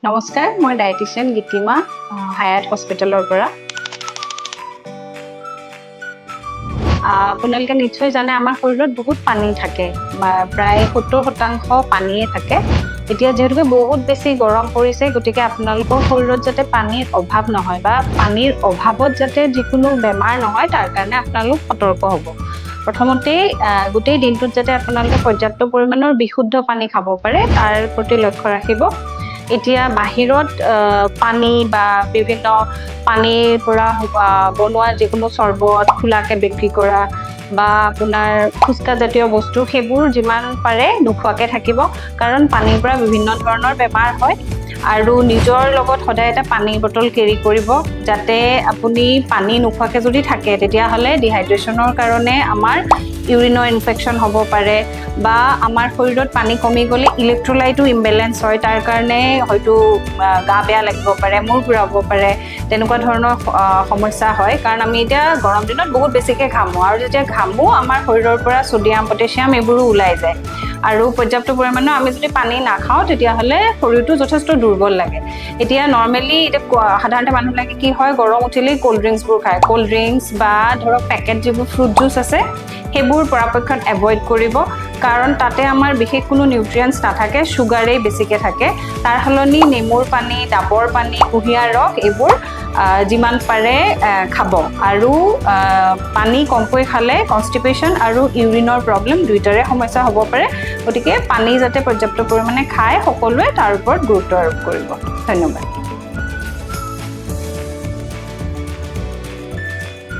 নমস্কাৰ, মই ডায়েটিচিয়ান গীতিমা হায়াত হস্পিটেলৰ পৰা। আপোনালোকে নিশ্চয় জানে আমাৰ শৰীৰত বহুত পানী থাকে, প্ৰায় 70% পানীয়ে থাকে। এতিয়া যিহেতুকে বহুত বেছি গৰম পৰিছে, গতিকে আপোনালোকৰ শৰীৰত যাতে পানীৰ অভাৱ নহয় বা পানীৰ অভাৱত যাতে যিকোনো বেমাৰ নহয়, তাৰ কাৰণে আপোনালোক সতৰ্ক হ'ব। প্ৰথমতেই গোটেই দিনটোত যাতে আপোনালোকে পৰ্যাপ্ত পৰিমাণৰ বিশুদ্ধ পানী খাব পাৰে, তাৰ প্ৰতি লক্ষ্য ৰাখিব। এতিয়া বাহিৰত পানী বা বিভিন্ন পানীৰ পৰা বনোৱা যিকোনো চৰ্বত খোলাকে বিক্ৰী কৰা বা আপোনাৰ ফুচকা জাতীয় বস্তু সেইবোৰ যিমান পাৰে নোখোৱাকে থাকিব, কাৰণ পানীৰ পৰা বিভিন্ন ধৰণৰ বেমাৰ হয়। আৰু নিজৰ লগত সদায় এটা পানীৰ বটল কেৰি কৰিব, যাতে আপুনি পানী নোখোৱাকে যদি থাকে তেতিয়াহ'লে ডিহাইড্ৰেশ্যনৰ কাৰণে আমাৰ ইউৰিনৰ ইনফেকশ্যন হ'ব পাৰে বা আমাৰ শৰীৰত পানী কমি গ'লে ইলেক্ট্ৰলাইটো ইমবেলেঞ্চ হয়, তাৰ কাৰণে হয়তো গা বেয়া লাগিব পাৰে, মূৰ ঘূৰাব পাৰে, তেনেকুৱা ধৰণৰ সমস্যা হয়। কাৰণ আমি এতিয়া গৰম দিনত বহুত বেছিকৈ ঘামো, আৰু যেতিয়া ঘামো আমাৰ শৰীৰৰ পৰা ছ'ডিয়াম পটেছিয়াম এইবোৰো ওলাই যায়। আৰু পৰ্যাপ্ত পৰিমাণৰ আমি যদি পানী নাখাওঁ তেতিয়াহ'লে শৰীৰটো যথেষ্ট দুৰ্বল লাগে। এতিয়া নৰ্মেলি সাধাৰণতে মানুহবিলাকে কি হয়, গৰম উঠিলেই ক'ল্ড ড্ৰিংকছবোৰ খায়। ক'ল্ড ড্ৰিংকছ বা ধৰক পেকেট যিবোৰ ফ্ৰুট জুচ আছে সেইবোৰ পৰাপক্ষত এভইড কৰিব, কাৰণ তাতে আমাৰ বিশেষ কোনো নিউট্ৰিয়েণ্টছ নাথাকে, চুগাৰেই বেছিকৈ থাকে। তাৰ সলনি নেমুৰ পানী, ডাবৰ পানী, কুঁহিয়াৰ ৰস এইবোৰ যিমান পাৰে খাব। আৰু পানী কমকৈ খালে কনষ্টিপেশ্যন আৰু ইউৰিনৰ প্ৰব্লেম দুয়োটাৰে সমস্যা হ'ব পাৰে। গতিকে পানী যাতে পৰ্যাপ্ত পৰিমাণে খায় সকলোৱে, তাৰ ওপৰত গুৰুত্ব আৰোপ কৰিব। ধন্যবাদ।